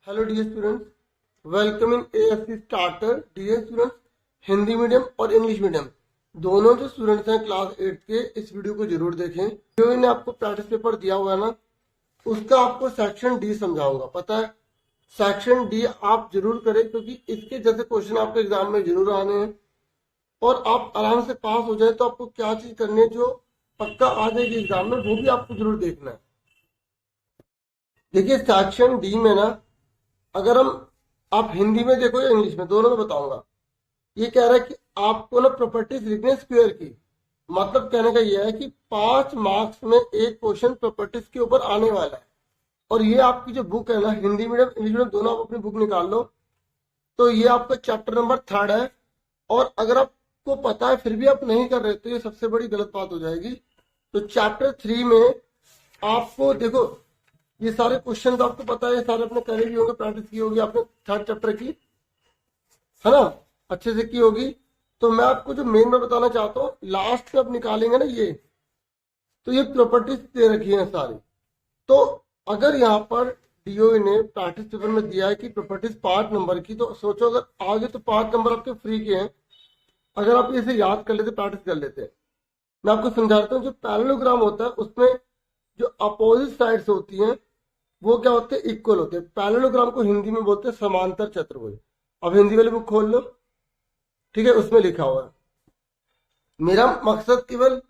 Hello dear students, welcome in ASC starter. Dear students, Hindi medium और English medium दोनों जो students हैं class 8 के, इस वीडियो को जरूर देखें। जो इन्हें आपको प्रैक्टिस पेपर दिया हुआ है ना, उसका आपको सेक्शन डी समझाऊंगा। पता है, सेक्शन डी आप जरूर करें क्योंकि इसके जैसे क्वेश्चन आपके एग्जाम में जरूर आने हैं और आप आराम से पास हो जाए। तो आपको क्या चीज करनी है जो पक्का आ जाएगी एग्जाम में, वो भी आपको जरूर देखना है। देखिए, सेक्शन डी में ना, अगर आप हिंदी में देखो या इंग्लिश में, दोनों में बताऊंगा। ये कह रहा है कि आपको ना प्रॉपर्टीज लिखनी है स्क्वायर की। मतलब कहने का ये है कि 5 मार्क्स में एक क्वेश्चन प्रॉपर्टीज के ऊपर आने वाला है। और ये आपकी जो बुक है ना, हिंदी मीडियम इंग्लिश मीडियम दोनों, आप अपनी बुक निकाल लो। तो ये आपका चैप्टर नंबर 3 है। और अगर आपको पता है फिर भी आप नहीं कर रहे तो ये सबसे बड़ी गलत बात हो जाएगी। तो चैप्टर 3 में आपको देखो, ये सारे क्वेश्चन तो आपको पता है, ये सारे अपने करे भी होंगे, प्रैक्टिस की होगी आपने 3rd चैप्टर की, है ना, अच्छे से की होगी। तो मैं आपको जो मेन में बताना चाहता हूँ, लास्ट में आप निकालेंगे ना ये, तो ये प्रॉपर्टीज दे रखी है सारी। तो अगर यहाँ पर डीओ ने प्रैक्टिस पेपर में दिया है कि प्रॉपर्टीज 5 नंबर की, तो सोचो अगर आगे तो 5 नंबर आपके फ्री के हैं। अगर आप इसे याद कर लेते, प्रैक्टिस कर लेते। मैं आपको समझाता हूँ, जो पैरेललोग्राम होता है उसमें जो अपोजिट साइड्स होती हैं वो क्या होते हैं, इक्वल होते हैं। पैरेललोग्राम को हिंदी में बोलते हैं समांतर चतुर्भुज। अब हिंदी वाली बुक खोल लो, ठीक है, उसमें लिखा हुआ है। मेरा मकसद केवल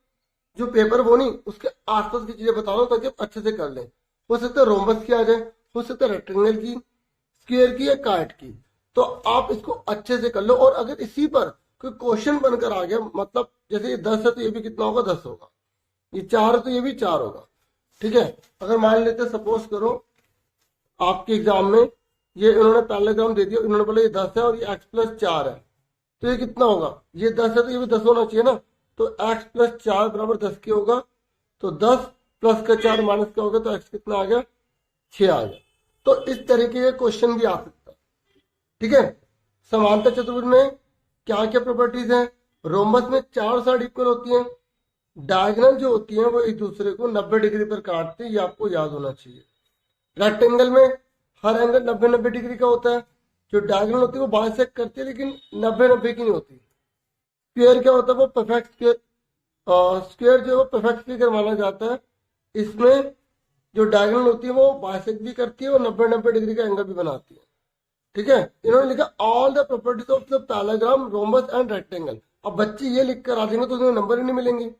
जो पेपर वो नहीं, उसके आसपास की चीजें बता रहा हूँ ताकि आप अच्छे से कर लें। हो सकता है रोम्बस की आ जाए, हो सकता है रेक्टेंगल की, स्क्वायर की या काट की। तो आप इसको अच्छे से कर लो। और अगर इसी पर कोई क्वेश्चन बनकर आ गया, मतलब जैसे ये 10 है तो ये भी कितना होगा, 10 होगा। ये 4 है तो ये भी 4 होगा। ठीक है, अगर मान लेते सपोज करो आपके एग्जाम में ये इन्होंने पैरेललोग्राम दे दिया, इन्होंने बोला ये 10 है और ये x + 4 है, तो ये कितना होगा, ये 10 है तो ये भी 10 होना चाहिए ना। तो x + 4 = 10 के होगा। तो 10 + का 4 - का होगा, तो x कितना आ गया, 6 आ गया। तो इस तरीके के क्वेश्चन भी आ सकता है। ठीक है, समांतर चतुर्भुज में क्या क्या प्रॉपर्टीज है, रोम्बस में 4 साइड इक्वल होती है, डायगोनल जो होती है वो एक दूसरे को 90 डिग्री पर काटते हैं, ये आपको याद होना चाहिए। रेक्टेंगल में हर एंगल 90-90 डिग्री का होता है। जो डायगोनल होती है वो बाइसेक्ट करती है, लेकिन 90-90 की नहीं होती। स्क्वायर क्या होता है, वो परफेक्ट स्क्वायर, स्क्वायर जो है वो परफेक्ट फिगर माना जाता है। इसमें जो डायगोनल होती है वो बाइसेक्ट भी करती है और 90-90 डिग्री का एंगल भी बनाती है। ठीक है, इन्होंने लिखा all the properties of the parallelogram, rhombus and rectangle. अब बच्चे ये लिख कर आ जाएंगे तो उसमें नंबर ही नहीं मिलेंगे।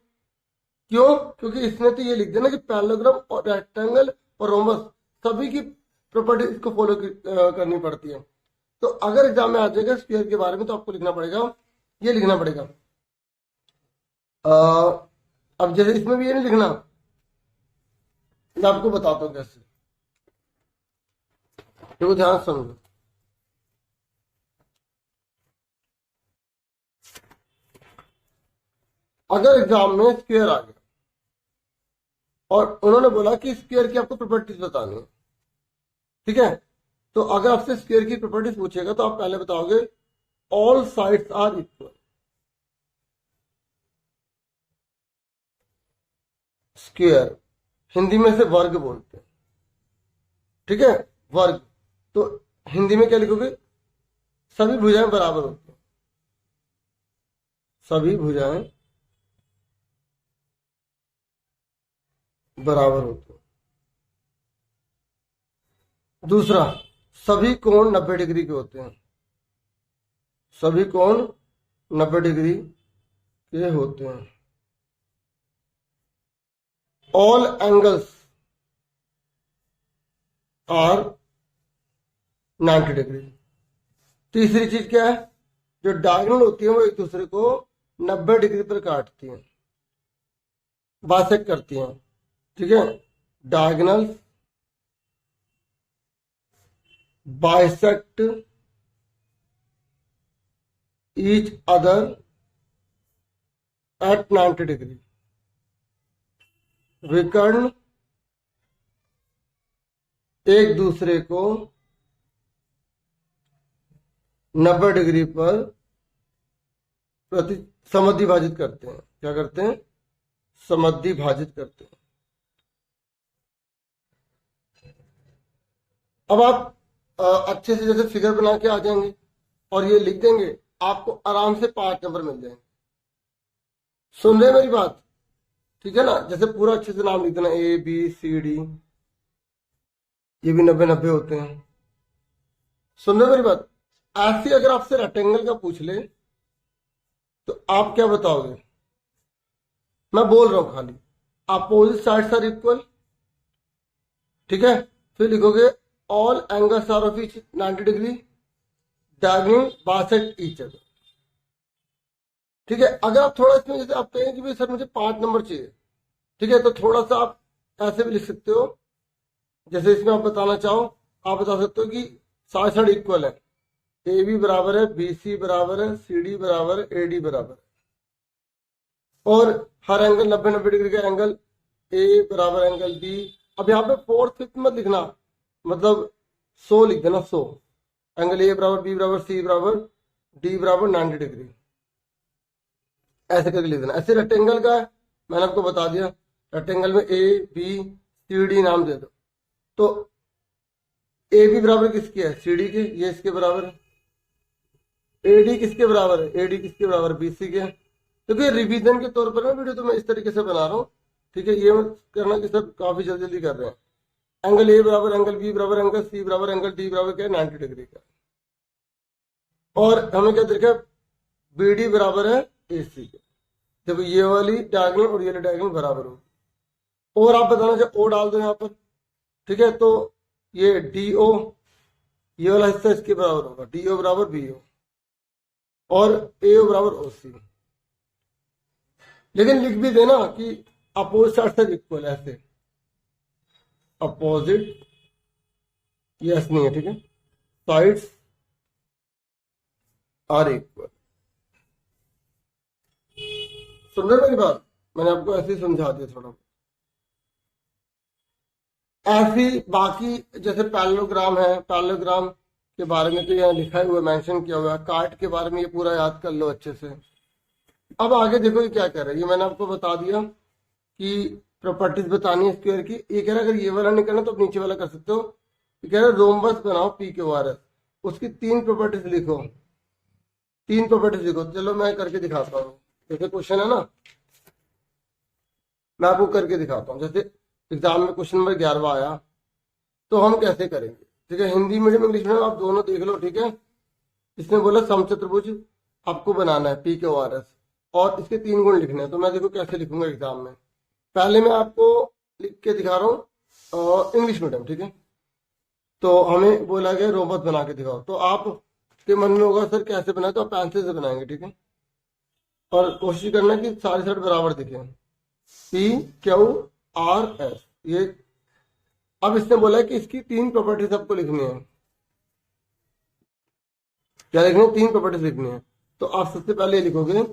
क्यों? क्योंकि इसने तो ये लिख दिया ना कि पैरेललोग्राम और रेक्टेंगल और रोम्बस सभी की प्रॉपर्टीज को फॉलो करनी पड़ती है। तो अगर एग्जाम में आ जाएगा स्फीयर के बारे में, तो आपको लिखना पड़ेगा, ये लिखना पड़ेगा। अब जैसे इसमें भी ये नहीं लिखना, मैं आपको बताता हूँ कैसे, तो ध्यान समझो। अगर एग्जाम में स्क्वायर आ गया और उन्होंने बोला कि स्क्वायर की आपको प्रॉपर्टीज बतानी है, ठीक है, तो अगर आपसे स्क्वायर की प्रॉपर्टीज पूछेगा तो आप पहले बताओगे all sides are equal. Square Hindi में से वर्ग बोलते हैं, ठीक है, वर्ग। तो हिंदी में क्या लिखोगे, सभी भुजाएं बराबर होती हैं, सभी भुजाएं बराबर होते हैं। दूसरा, सभी कोण 90 डिग्री के होते हैं, सभी कोण 90 डिग्री के होते हैं। All angles are 90 degree. तीसरी चीज क्या है, जो डायगोनल होती है वो एक दूसरे को 90 डिग्री पर काटती हैं, बाइसेक्ट करती हैं। ठीक है, diagonal bisect each other at 90 degree. विकर्ण एक दूसरे को 90 डिग्री पर समद्वि भाजित करते हैं। क्या करते हैं, समद्वि भाजित करते हैं। अब आप अच्छे से जैसे फिगर बना के आ जाएंगे और ये लिख देंगे, आपको आराम से 5 नंबर मिल जाएंगे। सुन रहे हैं मेरी बात? ठीक है ना, जैसे पूरा अच्छे से नाम लिख देना, ABCD, ये भी 90-90 होते हैं। सुन रहे हो मेरी बात? ऐसे अगर आपसे रेक्टेंगल का पूछ ले तो आप क्या बताओगे? मैं बोल रहा हूं खाली, अपोजिट साइड्स आर इक्वल, ठीक है, फिर लिखोगे all angles are of each 90 degree, diagonal bisect each other. ठीक है, अगर आप थोड़ा इसमें जैसे आप कहें कि भाई सर मुझे 5 नंबर चाहिए, ठीक है, तो थोड़ा सा आप ऐसे भी लिख सकते हो, जैसे इसमें आप बताना चाहो, आप बता सकते हो कि साइड साइड इक्वल है, AB बराबर है, BC बराबर है, CD बराबर है, AD बराबर है, और हर एंगल 90-90 डिग्री का एंगल A बराबर एंगल B। अब यहाँ पे 4th 5th मत लिखना, मतलब 100 लिख देना, 100 एंगल A बराबर B बराबर C बराबर D बराबर 90 डिग्री, ऐसे करके लिख देना। ऐसे रेक्टेंगल का है, मैंने आपको बता दिया, रेक्टेंगल में ABCD नाम दे दो, तो AB बराबर किसकी है? CD के, ये इसके बराबर है। AD किसके बराबर है? AD किसके बराबर? BC के। क्योंकि रिवीजन के तौर पर ना वीडियो तो मैं इस तरीके से बना रहा हूँ, ठीक है, ये मत करना कि सब काफी जल्दी जल्दी कर रहे हैं। एंगल A बराबर एंगल B बराबर एंगल C बराबर एंगल D बराबर क्या है? 90 डिग्री का। और हमें क्या देखा? BD बराबर है AC के। देखो ये वाली डायगोनल और ये वाली डायगोनल बराबर हो, और आप बताना चाहे O डाल दो यहाँ पर, ठीक है, तो ये DO, ये वाला हिस्सा इसके बराबर होगा, DO बराबर BO, और AO बराबर OC। लेकिन लिख भी देना कि अपोजिट साइड से इक्वल, ऐसे अपोजिट, यस नहीं है, ठीक है, साइड्स आर इक्वल। सुन रहे मेरी बात? मैंने आपको ऐसे ही समझा दिया थोड़ा। ऐसी बाकी जैसे पैरेललोग्राम है, पैरेललोग्राम के बारे में तो यहाँ लिखा हुआ, मेंशन किया हुआ है, कार्ट के बारे में ये पूरा याद कर लो अच्छे से। अब आगे देखो ये क्या कह रहा है, ये मैंने आपको बता दिया कि प्रॉपर्टीज बतानी है स्क्वायर की। ये कह रहा है अगर ये वाला नहीं करना तो आप नीचे वाला कर सकते हो। ये कह रहा है रोम्बस बनाओ PQRS, उसकी 3 प्रॉपर्टीज लिखो, 3 प्रॉपर्टीज लिखो। चलो मैं करके दिखाता हूँ, जैसे क्वेश्चन है ना, मैं आपको करके दिखाता हूँ। जैसे एग्जाम में क्वेश्चन नंबर 11 आया तो हम कैसे करेंगे, ठीक है, हिंदी मीडियम इंग्लिश मीडियम आप दोनों देख लो, ठीक है। इसने बोला समचतुर्भुज आपको बनाना है PQRS, और इसके 3 गुण लिखने हैं। तो मैं देखो कैसे लिखूंगा एग्जाम में। पहले मैं आपको लिख के दिखा रहा हूँ इंग्लिश मीडियम, ठीक है। तो हमें बोला गया रोबोट बना के दिखाओ, तो आप के मन में होगा सर कैसे बनाए, तो आप पेंसिल से बनाएंगे, ठीक है, और कोशिश करना कि सारे साइड बराबर दिखे, PQRS ये। अब इसने बोला कि इसकी 3 प्रॉपर्टीज आपको लिखनी है। क्या लिखनी है? 3 प्रॉपर्टीज लिखनी है। तो आप सबसे पहले लिखोगे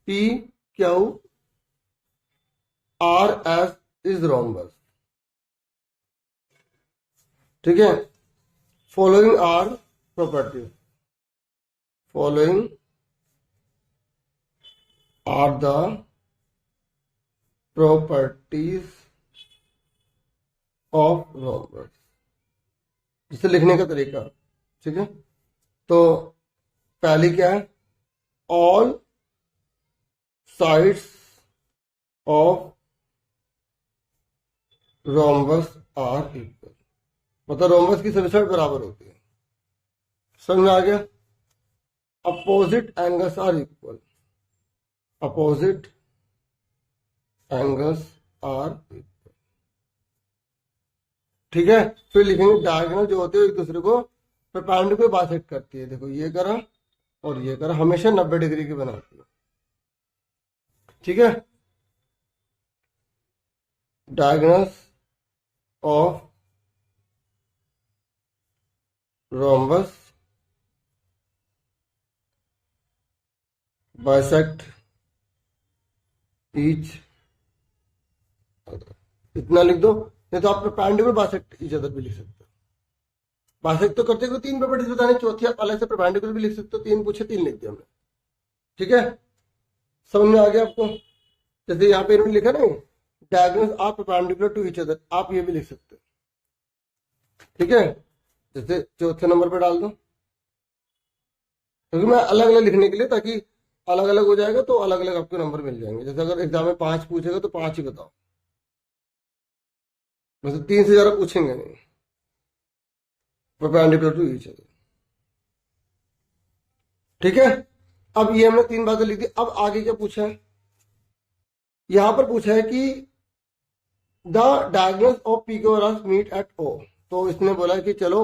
PQRS इज रोम्बस, ठीक है। Following are properties, following are the properties of rhombus, जिसे लिखने का तरीका, ठीक है। तो पहली क्या है? All sides of rhombus are equal, मतलब रोम्बस की सभी साइड बराबर होती है। समझ में आ गया? Opposite angles are equal, opposite angles are equal, ठीक है। फिर लिखेंगे डायगोनल जो होते हैं एक दूसरे को परपेंडिकुलर बाइसेक्ट करती है। देखो ये करा और ये करा, हमेशा 90 डिग्री की बनाती है, ठीक है। Diagonals of rhombus bisect each, इतना लिख दो। नहीं तो आप परपेंडिकुलर बाइसेक्ट ईच अदर भी लिख सकते हो। बाइसेक्ट तो करते हुए 3 प्रॉपर्टीज बताने, चौथी आप अलग से परपेंडिकुलर भी लिख सकते हो। 3 पूछे 3 लिख दिया हमने, ठीक है। समझ में आ गया आपको? जैसे यहाँ पे इन्होंने लिखा ना diagonals are perpendicular to each other, आप ये भी लिख सकते हो, ठीक है। जैसे चौथे नंबर पे डाल दो, क्योंकि मैं अलग अलग लिखने के लिए, ताकि अलग अलग हो जाएगा तो अलग अलग आपको नंबर मिल जाएंगे। जैसे अगर एग्जाम में 5 पूछेगा तो 5 ही बताओ, वैसे 3 से ज्यादा पूछेंगे नहीं। परपेंडिकुलर टू ईच अदर, ठीक है। अब ये हमने 3 बातें लिख दी। अब आगे क्या पूछा है, यहां पर पूछा है कि the diagonals of P Q R S meet at O. तो इसने बोला कि चलो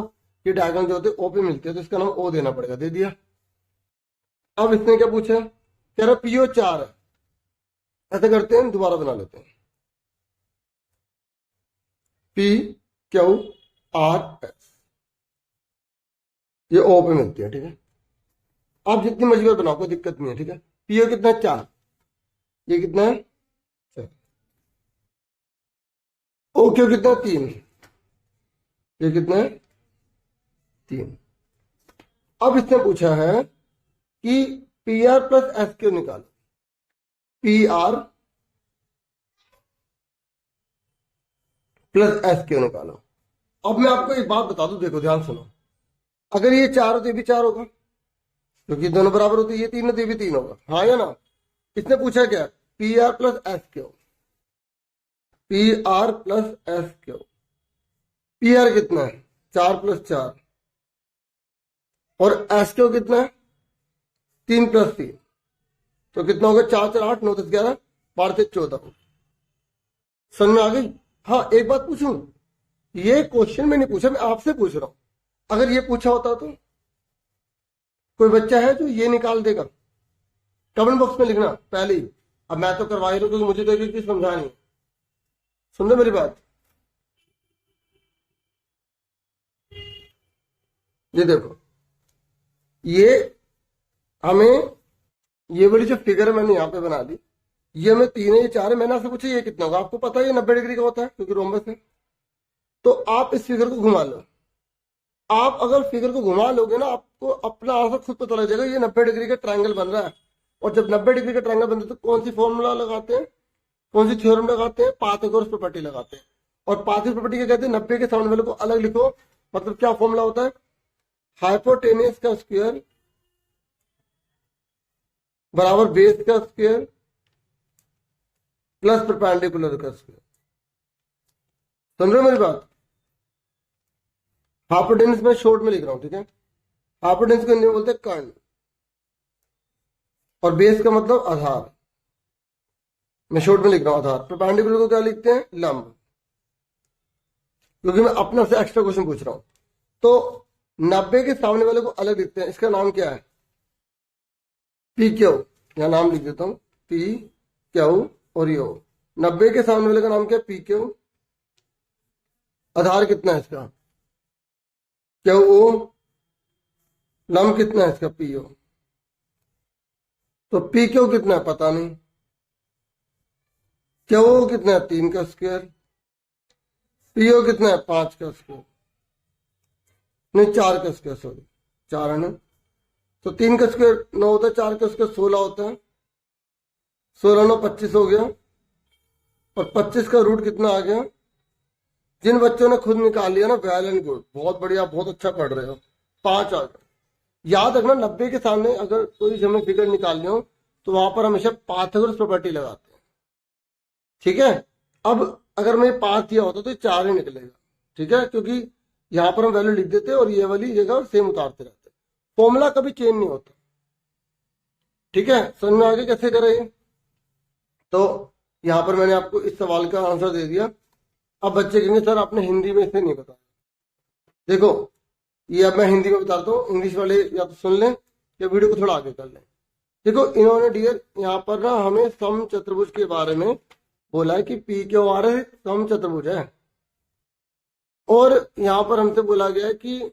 ये डायगोनल जो होते हैं ओ पे मिलते हैं, तो इसका नाम ओ देना पड़ेगा, दे दिया। अब इसने क्या पूछा, कह रहा पीओ 4 है। ऐसा करते हैं, दोबारा बना लेते हैं, पी क्यू आर एस, ये ओ पे मिलती है, ठीक है। आप जितनी मर्जी बार बनाओ, कोई दिक्कत नहीं है, ठीक है। पीओ कितना है 4, ये कितना है 4, ओ क्यू कितना है 3, ये कितना है 3। अब इसने पूछा है कि P R plus S Q निकालो, P R plus S Q निकालो। अब मैं आपको एक बात बता दूं, देखो ध्यान सुनो, अगर ये 4 हो तो ये भी 4 होगा, क्योंकि दोनों बराबर होते हैं। ये 3 है तो ये भी 3 होगा, हाँ या ना। इसने पूछा क्या, P R plus S Q, P R plus S Q. P R कितना है 4 प्लस 4, और एस क्यू कितना है 3 प्लस 3, तो कितना होगा 4 4 8 9 10 11 12 13 14। समझ में आ गई। हाँ एक बात पूछूं, ये क्वेश्चन में नहीं पूछा, मैं आपसे पूछ रहा हूं। अगर ये पूछा होता तो कोई बच्चा है जो ये निकाल देगा, कमेंट बॉक्स में लिखना पहले ही। अब मैं तो करवा ही रहा हूं, क्योंकि मुझे तो एक चीज समझानी है। सुन लो मेरी बात, ये देखो, ये हमें ये वाली जो फिगर मैंने यहाँ पे बना दी, ये हमें 3 है, ये 4 है। मैंने आपसे पूछा ये कितना होगा, आपको पता है ये 90 डिग्री का होता है क्योंकि रोम्बस है। तो आप इस फिगर को घुमा लो, आप अगर फिगर को घुमा लोगे ना, आपको अपना आंसर खुद पता लग जाएगा, ये 90 डिग्री का ट्रायंगल बन रहा है। और जब 90 डिग्री का ट्रायंगल बनता है तो कौन सी फॉर्मूला लगाते हैं, कौन सी थ्योरम लगाते हैं, पाइथागोरस प्रॉपर्टी लगाते हैं। और पाइथागोरस प्रॉपर्टी क्या कहते हैं, 90 के सामने वाले को अलग लिखो। मतलब क्या फॉर्मूला होता है, हाइपोटेनियस का स्क्वायर बराबर बेस का स्क्वायर प्लस परपेंडिकुलर का स्क्वायर। समझ रहे हो मेरी बात। हाइपोटेनियस में शॉर्ट में लिख रहा हूं, ठीक है। हाइपोटेनियस को हिंदी में बोलते हैं कर्ण, और बेस का मतलब आधार, मैं शॉर्ट में लिख रहा हूं आधार। परपेंडिकुलर को क्या लिखते हैं, लंब, क्योंकि मैं अपना से एक्स्ट्रा क्वेश्चन पूछ रहा हूं। तो 90 के सामने वाले को अलग लिखते हैं, इसका नाम क्या है, पी क्यू। यहां नाम लिख देता हूं, पी क्यू और यो। 90 के सामने वाले का नाम क्या है, पी क्यू। आधार कितना है इसका, क्यू ओ। लंब कितना है इसका, पी ओ। तो पी क्यू कितना है पता नहीं, क्यू ओ कितना है 3 का स्क्वायर, पी ओ कितना है 5 का स्क्वायर, नहीं 4 का स्क्वायर, सॉरी 4 है ना। तो 3 का स्क्वायर 9 होता है, 4 का स्क्वायर 16 होता है, 16 9 25 हो गया। और 25 का रूट कितना आ गया। जिन बच्चों ने खुद निकाल लिया ना, वेल एंड गुड, बहुत बढ़िया, बहुत अच्छा पढ़ रहे हो। 5 आ गया। याद रखना 90 के सामने अगर कोई हमें फिगर निकालनी हो तो वहां पर हमेशा पाइथागोरस प्रॉपर्टी लगाते हैं, ठीक है। अब अगर मैं 5 दिया होता तो 4 ही निकलेगा, ठीक है, क्योंकि यहां पर हम वैल्यू लिख देते हैं और ये वाली जगह सेम उतारते रहते हैं। फॉर्मूला कभी चेंज नहीं होता, ठीक है। समझ में आगे कैसे करें। तो यहां पर मैंने आपको इस सवाल का आंसर दे दिया। अब बच्चे कहेंगे सर आपने हिंदी में इसे नहीं बताया। देखो ये अब मैं हिंदी में बताता हूँ, इंग्लिश वाले या तो सुन लें या वीडियो को थोड़ा आगे कर लें। देखो इन्होंने डियर यहाँ पर ना हमें सम चतुर्भुज के बारे में बोला है कि पी क्यू आर है सम चतुर्भुज है, और यहाँ पर हमसे बोला गया है कि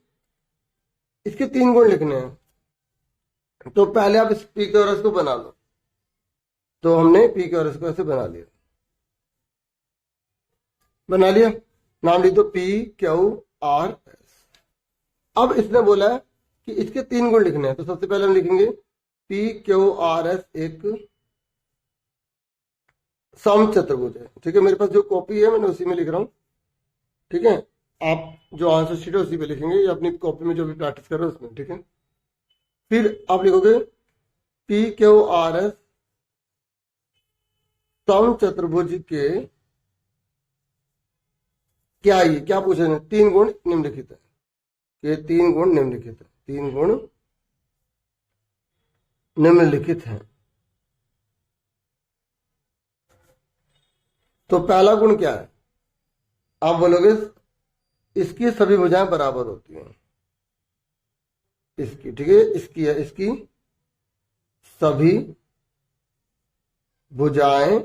इसके 3 गुण लिखने हैं। तो पहले आप इस पी क्यू आर एस को बना लो। तो हमने पी क्यू आर एस को ऐसे बना लिया, नाम लिख दो पी क्यू आर एस। अब इसने बोला है कि इसके 3 गुण लिखने हैं। तो सबसे पहले हम लिखेंगे पी क्यू आर एस एक सम चतुर्भुज है, ठीक है। मेरे पास जो कॉपी है मैंने उसी में लिख रहा हूं, ठीक है। आप जो आंसर शीट है उसी पे लिखेंगे या अपनी कॉपी में जो भी प्रैक्टिस कर रहे हो उसमें, ठीक है। फिर आप लिखोगे PQRS समचतुर्भुज के क्या, ये क्या पूछे हैं, 3 गुण निम्नलिखित है, ये 3 गुण निम्नलिखित है, 3 गुण निम्नलिखित हैं। तो पहला गुण क्या है, आप बोलोगे इसकी सभी भुजाएं बराबर होती हैं, इसकी, ठीक है, इसकी है, इसकी सभी भुजाएं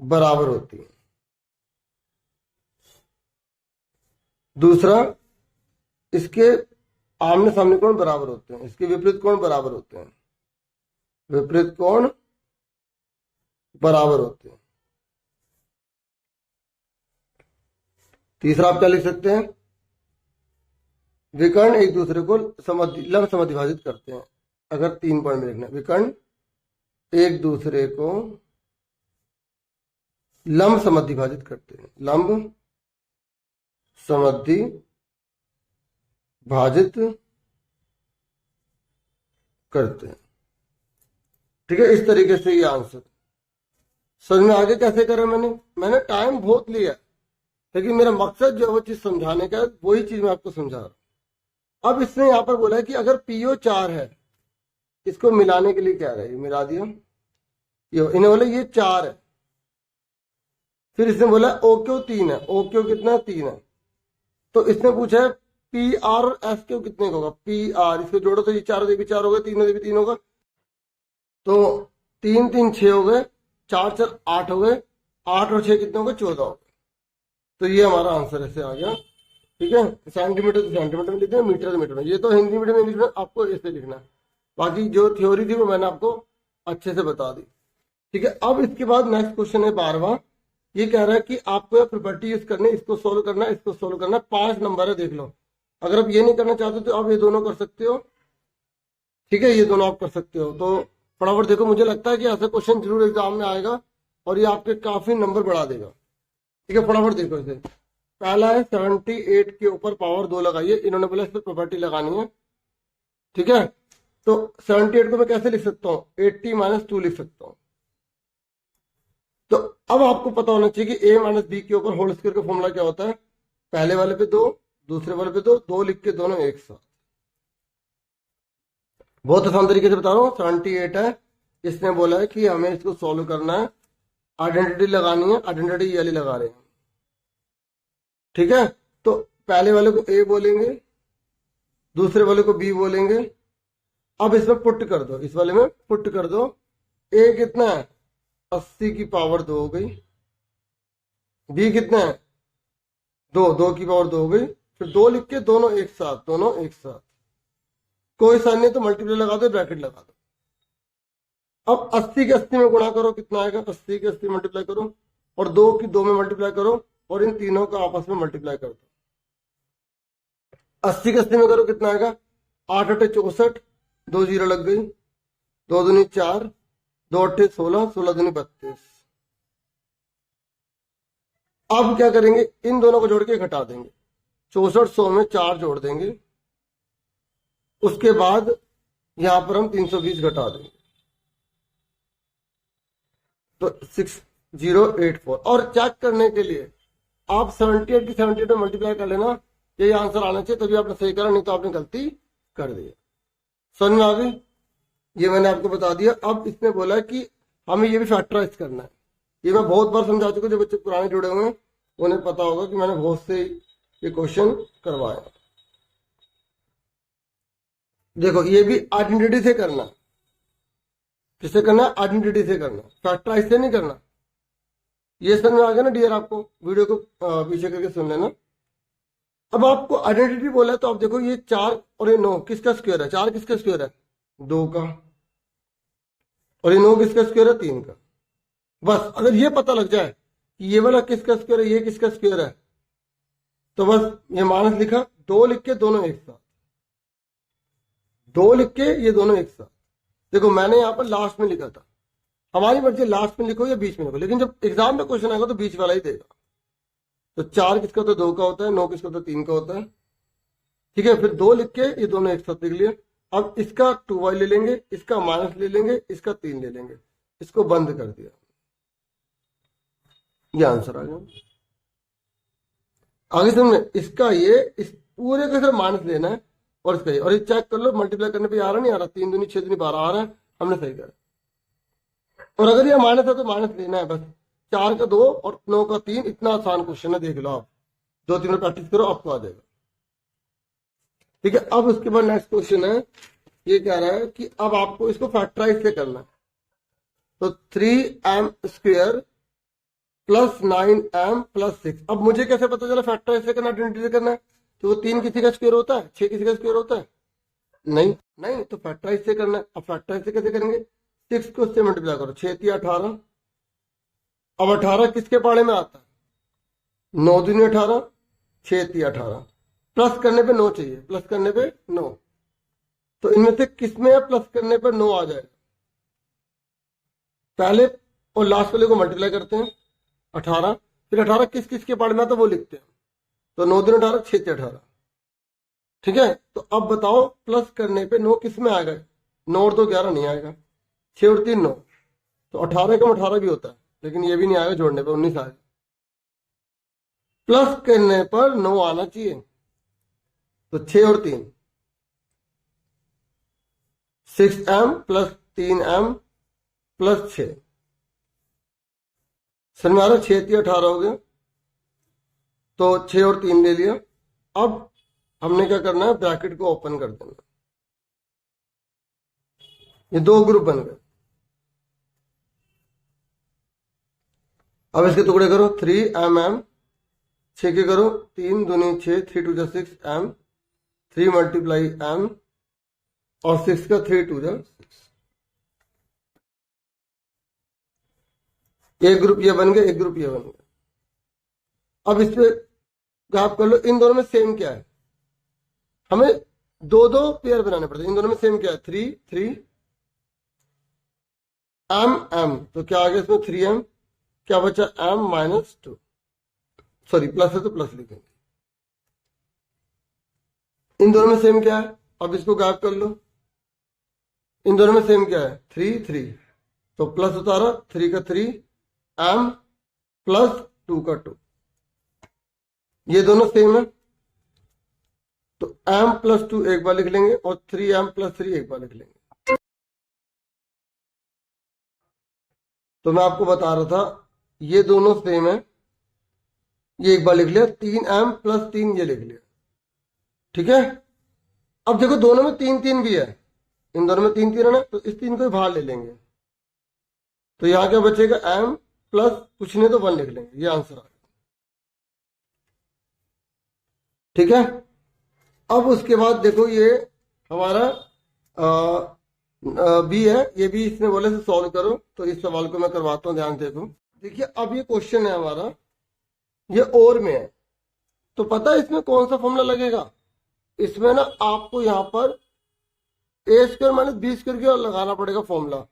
बराबर होती हैं। दूसरा, इसके आमने सामने कोण बराबर होते हैं, इसके विपरीत कोण बराबर होते हैं, विपरीत कोण बराबर होते हैं। तीसरा आप क्या लिख सकते हैं, विकर्ण एक दूसरे को लंब समद्विभाजित करते हैं। अगर 3 पॉइंट में लिखना है, विकर्ण एक दूसरे को लंब समद्विभाजित करते हैं, लंब समद्विभाजित करते हैं, ठीक है। इस तरीके से ये आंसर समझ में आगे कैसे करें, मैंने टाइम बहुत लिया, लेकिन मेरा मकसद जो है वो चीज समझाने का है, वही चीज मैं आपको समझा रहा हूं। अब इसने यहां पर बोला है कि अगर PO 4 है, इसको मिलाने के लिए क्या है, मिला दिया, इन्हें बोला ये 4 है। फिर इसने बोला OQ 3 है, OQ कितना, 3 है। तो इसने पूछा है PR और SQ कितने का होगा, PR, इसको जोड़ो तो ये 4 भी 4 होगा, 3 भी 3 होगा, तो 3 3 6 हो गए, 4 4 8 हो गए, 8 और 6 कितने हो गए, 14 हो गए। तो ये हमारा आंसर ऐसे आ गया, ठीक है। सेंटीमीटर तो सेंटीमीटर में लिखते हैं, मीटर तो मीटर में, ये तो हिंदी मीडियम इंग्लिश में आपको ऐसे लिखना है। बाकी जो थ्योरी थी वो मैंने आपको अच्छे से बता दी, ठीक है। अब इसके बाद नेक्स्ट क्वेश्चन है 12वां, ये कह रहा है कि आपको प्रॉपर्टी यूज करनी, इसको सोल्व करना है, इसको सोल्व करना है, 5 नंबर है, देख लो। अगर आप ये नहीं करना चाहते तो आप ये दोनों कर सकते हो, ठीक है, ये दोनों आप कर सकते हो। तो फटाफट देखो, मुझे लगता है कि ऐसा क्वेश्चन जरूर एग्जाम में आएगा और ये आपके काफी नंबर बढ़ा देगा, ठीक है। फटाफट देखो इसे, पहला है 78 के ऊपर पावर 2 लगाइए, इन्होंने बोला इस पर प्रॉपर्टी लगानी है, ठीक है। तो 78 को मैं कैसे लिख सकता हूँ, 80 - 2 लिख सकता हूँ। तो अब आपको पता होना चाहिए कि A - B के ऊपर होल स्क्वायर का फॉर्मूला क्या होता है, पहले वाले पे 2, दूसरे वाले पे 2, 2 लिख के दोनों एक साथ। बहुत आसान तरीके से बता रहा हूँ, 78 है, इसने बोला है कि हमें इसको सॉल्व करना है, आइडेंटिटी लगानी है, आइडेंटिटी ये वाली लगा रहे हैं, ठीक है। तो पहले वाले को A बोलेंगे, दूसरे वाले को B बोलेंगे। अब इसमें पुट कर दो, इस वाले में पुट कर दो, A कितना है, 80 की पावर 2 हो गई, B कितना है, 2, 2 की पावर 2 हो गई। फिर 2 लिख के दोनों एक साथ, दोनों एक साथ, कोई साइन नहीं तो मल्टीप्लाई लगा दो, ब्रैकेट लगा दो। अब 80 के 80 में गुणा करो, कितना आएगा, 80 के 80 मल्टीप्लाई करो, और 2 की 2 में मल्टीप्लाई करो, और इन तीनों का आपस में मल्टीप्लाई कर दो। 80 के 80 में करो, कितना आएगा, 8 8 64, 2 0 लग गई, 2 दूनी 4, 2 8 16, 16 दूनी 32। अब क्या करेंगे, इन दोनों को जोड़ के घटा देंगे, 64 100 में 4 जोड़ देंगे, उसके बाद यहां पर हम 320 घटा देंगे, तो 6084। और चेक करने के लिए आप 78 की 78 में मल्टीप्लाई कर लेना, यही आंसर आना चाहिए, तभी आपने सही करा, नहीं तो आपने गलती कर दी। समझ में आ गई, ये मैंने आपको बता दिया। अब इसने बोला कि हमें ये भी फैक्टराइज करना है, ये मैं बहुत बार समझा चुका, जो बच्चे पुराने जुड़े हुए हैं उन्हें पता होगा कि मैंने बहुत से ये क्वेश्चन करवाया। देखो ये भी आइडेंटिटी से करना, किससे करना, आइडेंटिटी से करना, फैक्टराइज से नहीं करना। ये समझ में आ गया ना डियर, आपको वीडियो को पीछे करके सुन लेना। अब आपको आइडेंटिटी बोला है, तो आप देखो ये 4 और ये 9 किसका स्क्वायर है, 4 किसका स्क्वायर है, 2 का, और ये 9 किसका स्क्वायर है, 3 का। बस अगर ये पता लग जाए कि ये वाला किसका स्क्वायर है, ये किसका स्क्वायर है, तो बस ये माइनस लिखा, 2 लिख के दोनों एक साथ, 2 लिख के ये दोनों एक साथ। देखो मैंने यहाँ पर लास्ट में लिखा था, हमारी मर्जी लास्ट में लिखो या बीच में लिखो, लेकिन जब एग्जाम में क्वेश्चन आएगा तो बीच वाला ही देगा, तो 4 किसका होता है, 2 का होता है, 9 किसका होता है, 3 का होता है। ठीक है, फिर 2 लिख के ये दोनों एक साथ लिख लिए। अब इसका 2y ले लेंगे, इसका माइनस ले लेंगे, इसका 3 ले लेंगे, इसको बंद कर दिया, ये आंसर आ गया। आगे समझ, इसका ये इस पूरे का सिर्फ माइनस लेना है और इसका ये, और ये चेक कर लो मल्टीप्लाई करने पे आ रहा नहीं आ रहा, 3 दूनी 6 दूनी 12 आ रहा है, हमने सही करा। और अगर ये माइनस है तो माइनस लेना है बस। 4 का 2 और 9 का 3, इतना आसान क्वेश्चन है, देख लो आप 2-3 में प्रैक्टिस करो आपको आ जाएगा। ठीक है, अब उसके बाद नेक्स्ट क्वेश्चन है, ये कह रहा है कि अब आपको इसको फैक्टराइज से करना है। तो 3m² प्लस 9m प्लस 6। अब मुझे कैसे पता चला फैक्टराइज से करना आइडेंटिटी से करना है? तो वो 3 किसी का स्क्वायर होता है, 6 किसी का स्क्वायर होता है? नहीं नहीं, तो फैक्टराइज से करना है। अब फैक्टराइज से कैसे करेंगे? 6 को उससे मल्टीप्लाई करो, 6 3 18। अब 18 किसके पाड़े में आता है? 9 दूनी 18, 6 3 18। प्लस करने पे 9 चाहिए, प्लस करने पे 9। तो इनमें से किसमें प्लस करने पर 9 आ जाएगा? पहले और लास्ट वाले को मल्टीप्लाई करते हैं 18, फिर 18 किस किस के पार्ट में आता है वो लिखते हैं। तो 9 दूनी 18, 6 3 18। ठीक है, तो अब बताओ प्लस करने पे 9 किस में आएगा? 9 और 2 11 नहीं आएगा, 6 और 3 9। तो 18 कम 18 भी होता है, लेकिन ये भी नहीं आएगा, जोड़ने पे 19 आएगा। प्लस करने पर 9 आना चाहिए, तो 6 और 3 6m प्लस 3m प्लस 6। समझ में आ रहा? 6 3 18 हो गया, तो 6 और 3 ले लिया। अब हमने क्या करना है, ब्रैकेट को ओपन कर देना, ये 2 ग्रुप बन गए। अब इसके टुकड़े करो, 3mm, 6 के करो, 3 दूनी 6, 3 2 6m, 3 मल्टीप्लाई m, और 6 का 3 2 6। एक ग्रुप ये बन गया, एक ग्रुप ये बन गया। अब इस पे आप कर लो, इन दोनों में सेम क्या है? हमें 2-2 पेयर बनाने पड़ते हैं। इन दोनों में सेम क्या है? 3 3 m। तो क्या आ गया इसमें? 3m। क्या बचा? m माइनस 2, सॉरी प्लस है तो प्लस लिखेंगे। इन दोनों में सेम क्या है? अब इसको गायब कर लो। इन दोनों में सेम क्या है? 3 3। तो प्लस उतारा, 3 का 3 m प्लस 2 का 2, ये दोनों सेम है। तो m प्लस 2 एक बार लिख लेंगे और 3m प्लस 3 एक बार लिख लेंगे। तो मैं आपको बता रहा था ये दोनों सेम है, ये एक बार लिख लिया, 3m प्लस 3 ये लिख लिया। ठीक है, अब देखो दोनों में 3 3 भी है, इन दोनों में 3 3 है ना, तो इस 3 को बाहर ले लेंगे। तो यहां क्या बचेगा? m प्लस कुछ नहीं तो 1 लिख लेंगे, ये आंसर आ गया। ठीक है, अब उसके बाद देखो ये हमारा बी है, ये भी इसने बोले से सॉल्व करो। तो इस सवाल को मैं करवाता हूं, ध्यान से देखो। देखिए अब ये क्वेश्चन है हमारा, ये और में है, तो पता है इसमें कौन सा फॉर्मूला लगेगा? इसमें ना आपको यहाँ पर a² माइनस b² का लगाना पड़ेगा फॉर्मूला।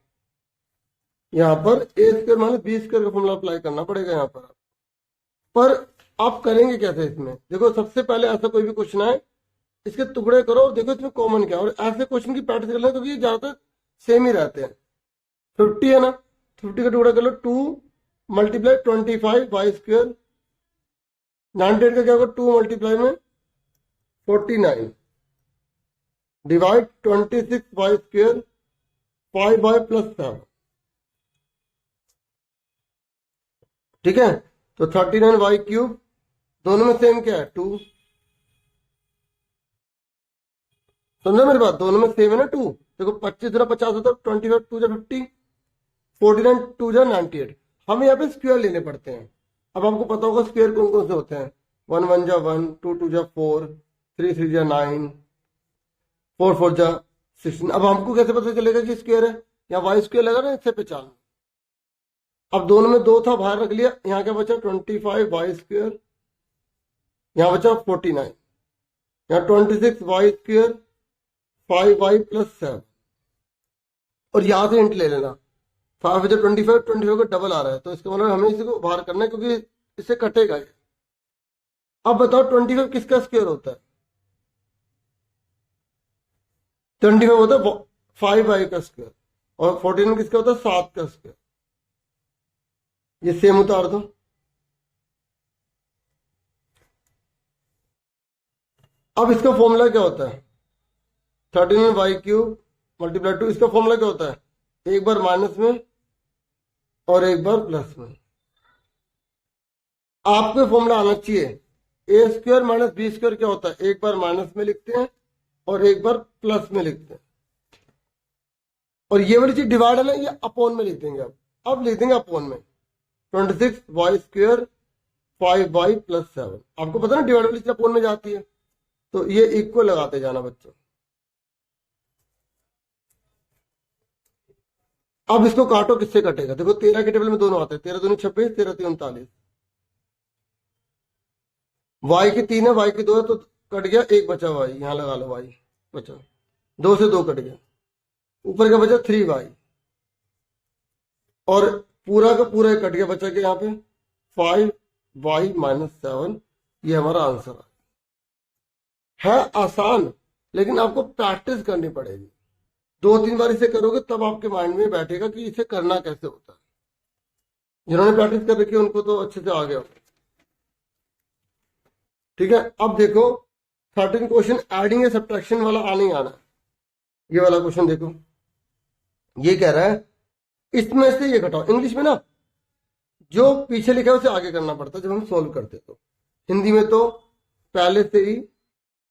यहाँ पर a² माइनस b² का फॉर्मूला अप्लाई करना पड़ेगा यहाँ पर आप करेंगे कैसे? इसमें देखो सबसे पहले ऐसा कोई भी क्वेश्चन है, इसके टुकड़े करो और देखो इसमें कॉमन क्या है, और ऐसे क्वेश्चन की प्रैक्टिस कर लें क्योंकि ये ज्यादातर सेम ही रहते हैं। 50 है ना, 50 का टुकड़ा कर लो, 2 मल्टीप्लाई 25y²। 98 का क्या होगा? 2 मल्टीप्लाई में 49 डिवाइड 26y² 5y प्लस 7। ठीक है, तो 39y³ दोनों में सेम क्या है? 2। समझो मेरी बात, दोनों में सेम है ना 2। देखो 25 दूना 50 होता है, 25 2 50, 49 2 98। हमें यहाँ पे स्क्वायर लेने पड़ते हैं। अब आपको पता होगा स्क्वायर कौन कौन से होते हैं? 1 1 जा 1, 2 2 जा 4, 3 3 जा 9, 4 4 जा 16। अब हमको कैसे पता चलेगा कि स्क्वायर है? या y² लगा ना, इससे पहचान। अब दोनों में 2 था, बाहर रख लिया, यहाँ क्या बचा? 25y², यहाँ बचा 49, यहाँ 26y² 5y प्लस 7। और यहां से इंट ले लेना, 5 25 25 का डबल आ रहा है, तो इसका मतलब हमें इसी को बाहर करना है क्योंकि इससे कटेगा ये। अब बताओ 25 किसका स्क्वायर होता है? 25 होता है 5y का स्क्वायर, और 14 किसका होता है? 7 का स्क्वायर। ये सेम उतार दो। अब इसका फॉर्मूला क्या होता है? 13y³ मल्टीप्लाई 2, इसका फॉर्मूला क्या होता है? एक बार माइनस में और एक बार प्लस में। आपको फॉर्मूला आना चाहिए। a² माइनस b² क्या होता है? एक बार माइनस में लिखते हैं और एक बार प्लस में लिखते हैं, और ये वाली चीज डिवाइड है ना, ये अपॉन में लिख देंगे। अब लिख देंगे अपॉन में 26y² 5y + 7। आपको पता ना डिवाइड वाली चीज अपॉन में जाती है, तो ये इक्वल लगाते जाना बच्चों। अब इसको काटो, किससे कटेगा? देखो 13 के टेबल में दोनों आते हैं, 13 दूनी 26, 13 तीन 39। y की 3 है, y की 2 है, तो कट गया, एक बचा y, यहां लगा लो y बचा, 2 से 2 कट गया, ऊपर का बचा 3y, और पूरा का पूरा कट गया, बचा के यहाँ पे 5y - 7। ये हमारा आंसर है। आसान, लेकिन आपको प्रैक्टिस करनी पड़ेगी। 2-3 बार इसे करोगे तब आपके माइंड में बैठेगा कि इसे करना कैसे होता है। जिन्होंने प्रैक्टिस कर रखी है उनको तो अच्छे से आ गया। ठीक है, अब देखो 13 क्वेश्चन एडिंग या सब्ट्रैक्शन वाला आने ही आना। ये वाला क्वेश्चन देखो, ये कह रहा है इसमें से ये घटाओ। इंग्लिश में ना जो पीछे लिखा है उसे आगे करना पड़ता है जब हम सोल्व करते तो। हिंदी में तो पहले से ही,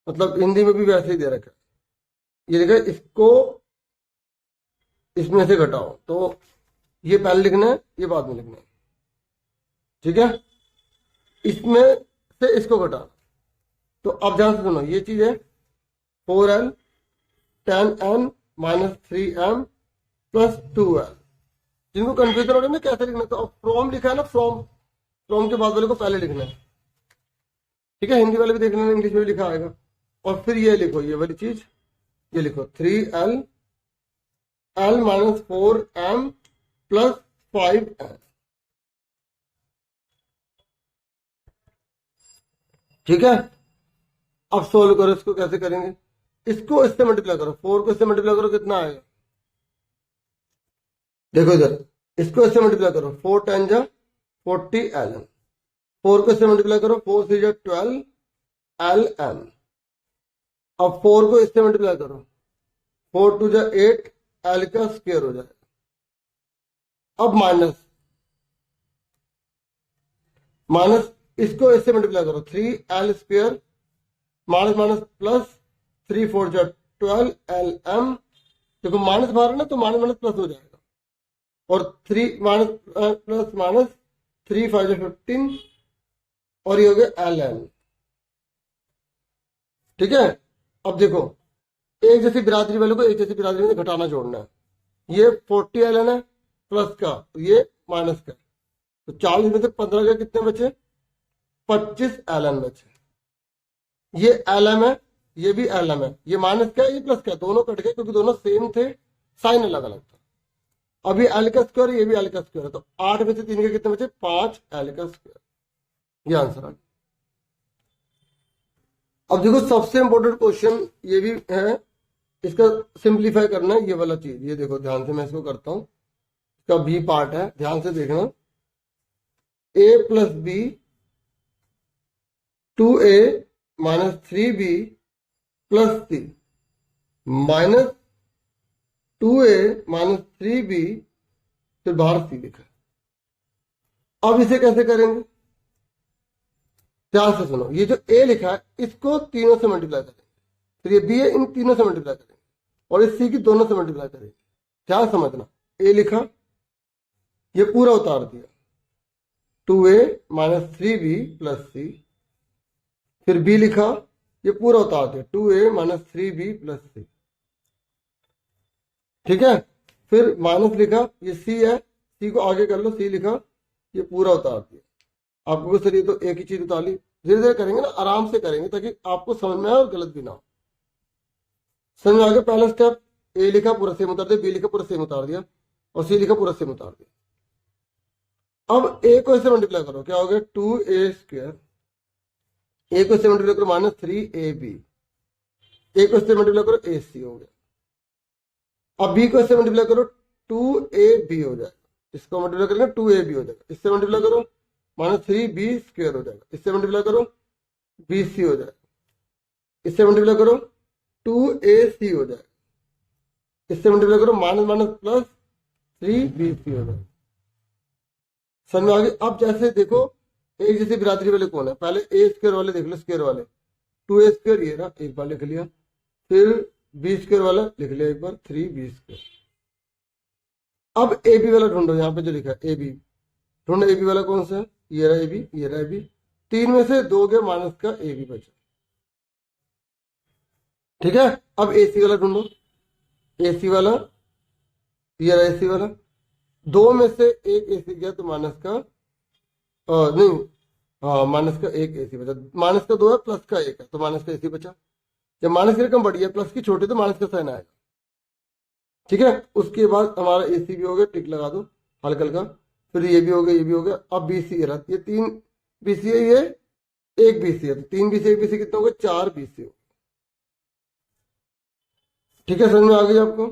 मतलब हिंदी में भी वैसे ही दे रखा है। ये लिखा है इसको इसमें से घटाओ, तो ये पहले लिखना है, ये बाद में लिखना है। ठीक है, इसमें से इसको घटाना। तो अब ध्यान से सुनो, ये चीज है 4l 10n - 3m + 2l। जिनको कंफ्यूजन हो रहा है ना कैसे लिखना, तो फ्रॉम लिखा है ना, फ्रॉम के बाद वाले को पहले लिखना है। ठीक है, हिंदी वाले भी देख लेना, इंग्लिश में भी लिखा आएगा। और फिर ये लिखो, ये वाली चीज, ये लिखो 3l l - 4m + 5n। ठीक है, अब सोल्व करो। इसको कैसे करेंगे? इसको इससे मल्टीप्लाई करो, 4 को इससे मल्टीप्लाई करो, कितना आएगा? देखो इधर, इसको इससे मल्टीप्लाई करो, 4 × 10 = 40 ln। 4 को इससे मल्टीप्लाई करो, 4 × 3 = 12 ln। अब 4 को इससे मल्टीप्लाई करो, 4 × 2 = 8 l का स्क्वायर हो जाएगा। अब माइनस इसको इससे मल्टीप्लाई करो, 3l² माइनस प्लस 3 × 4 = 12 lm। देखो माइनस बाहर है ना, तो माइनस प्लस हो जाएगा, और 3 प्लस 3 × 5 = 15, और ये हो गया ln। ठीक है, अब देखो एक जैसी बिरादरी वालों को एक जैसी बिरादरी में घटाना जोड़ना है। ये 40 ln है प्लस का, ये माइनस का, तो 40 में से 15 के कितने बचे? 25 ln बचे। ये lm है, ये भी lm है, ये माइनस का ये प्लस का, दोनों कट गए क्योंकि दोनों सेम थे, साइन अलग अलग था। अभी l का स्क्वायर, ये भी l का स्क्वायर है, तो 8 में से 3 के कितने बचे? 5 l का स्क्वायर। ये आंसर आ गया। अब देखो सबसे इंपॉर्टेंट क्वेश्चन ये भी है, इसका सिंप्लीफाई करना है, ये वाला चीज। ये देखो ध्यान से, मैं इसको करता हूं, इसका बी पार्ट है, ध्यान से देखना। a + b 2a - 3b + c minus 2a - 3b, फिर बाहर c लिखा। अब इसे कैसे करेंगे? ध्यान से सुनो, ये जो a लिखा है इसको तीनों से मल्टीप्लाई करेंगे, फिर ये b है, इन तीनों से मल्टीप्लाई करेंगे, और इस c की दोनों से मल्टीप्लाई करेंगे। ध्यान समझना, a लिखा, ये पूरा उतार दिया, 2a - 3b + c, फिर b लिखा, ये पूरा उतार दिया, 2a - 3b + c। ठीक है, फिर माइनस लिखा, ये c है, c को आगे कर लो, c लिखा, ये पूरा उतार दिया। आपको सर ये तो एक ही चीज उतार ली, धीरे धीरे करेंगे ना, आराम से करेंगे ताकि आपको समझ में आए और गलत भी ना हो। समझ में आ गया? पहला स्टेप, ए लिखा पूरा सेम उतार दिया, बी लिखा पूरा सेम उतार दिया, और सी लिखा पूरा सेम उतार दिया। अब ए को ऐसे मल्टीप्लाई करो, क्या हो गया? 2a² ए को इससे मल्टीप्लाई करो -3ab, ए को इससे मल्टीप्लाई करो ac हो गया। अब b को इससे मल्टीप्लाई करो 2ab हो जाएगा, इसको मल्टीप्लाई करेंगे 2ab हो जाएगा, इससे मल्टीप्लाई करो -3b² हो जाएगा, इससे मल्टीप्लाई करो bc हो जाएगा, इससे मल्टीप्लाई करो 2ac हो जाएगा, इससे मल्टीप्लाई करो -3bc हो जाएगा। समझ में आ गई। अब जैसे देखो एक जैसे बिरादरी वाले कौन है, पहले a² वाले देख लो, स्क्वायर वाले 2a² ये ना एक बार लिख लिया, फिर b² वाला लिख लिया एक बार 3b²। अब ab वाला ढूंढो, यहाँ पे जो लिखा है ab ढूंढो, ab वाला कौन सा है, ये रहा ab, ये रहा ab, 3 में से 2 गए माइनस का ab बचा, ठीक है। अब ac वाला ढूंढो, ac वाला ये रहा ac वाला, 2 में से 1 ac गया तो माइनस का नहीं, हाँ माइनस का 1 ac बचा, माइनस का 2 है प्लस का 1 है तो माइनस का ac बचा। जब माइनस की रकम बड़ी है प्लस की छोटी तो माइनस का साइन आएगा, ठीक है। उसके बाद हमारा ac भी हो गया, टिक लगा दो हल्का हल्का, फिर ये भी हो गया, ये भी हो गया। अब bc रहा, ये 3 bc है, ये 1 bc है, तो 3 bc 1 bc कितना हो गया, 4 bc हो, ठीक है। समझ में आ गई आपको।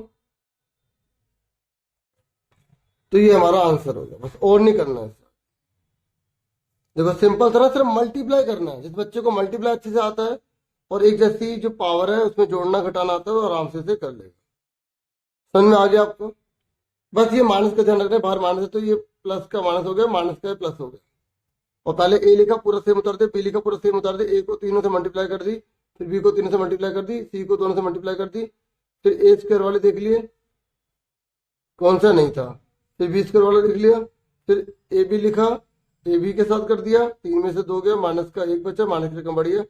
तो ये हमारा आंसर हो गया, बस और नहीं करना है। देखो सिंपल था ना, सिर्फ मल्टीप्लाई करना है। जिस बच्चे को मल्टीप्लाई अच्छे से आता है और एक जैसी जो पावर है उसमें जोड़ना घटाना आता है वो आराम से इसे कर लेगा। समझ में आ गया आपको। बस ये माइनस का ध्यान रखना है, बाहर माइनस है तो ये प्लस का माइनस हो गया, माइनस का प्लस हो गया। और पहले ए लिखा पूरा सेम उतार दे, बी लिखा पूरा सेम उतार दे, ए को तीनों से मल्टीप्लाई कर दी, फिर बी को तीनों से मल्टीप्लाई कर दी, सी को दोनों से मल्टीप्लाई कर दी, फिर a² वाले देख लिए कौन सा नहीं था, फिर b² वाला देख लिया, फिर ए बी लिखा, ए बी के साथ कर दिया, 3 में से 2 गया, माइनस का 1 बचा, माइनस की रकम बढ़ी है,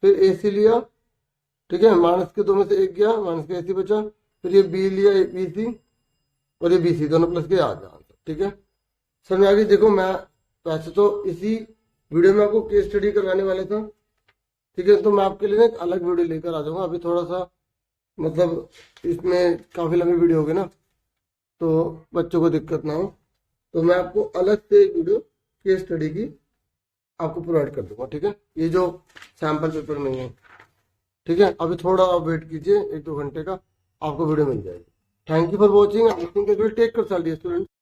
फिर ए सी लिया, ठीक है, माइनस के 2 में से 1 गया, माइनस का ए सी बचा, फिर ये बी लिया बी सी और ये बी सी दोनों प्लस के आ गया आंसर, ठीक है। समझ में आ गई। देखो मैं वैसे तो इसी वीडियो में आपको केस स्टडी करवाने वाला था, ठीक है, तो मैं आपके लिए ना एक अलग वीडियो लेकर आ जाऊंगा। अभी थोड़ा सा मतलब इसमें काफी लंबी वीडियो होगी ना, तो बच्चों को दिक्कत ना हो, तो मैं आपको अलग से एक वीडियो केस स्टडी की आपको प्रोवाइड कर दूंगा, ठीक है। ये जो सैंपल पेपर में है, ठीक है। अभी थोड़ा वेट कीजिए, 1-2 घंटे का आपको वीडियो मिल जाएगी। Thank you for watching. Take care student.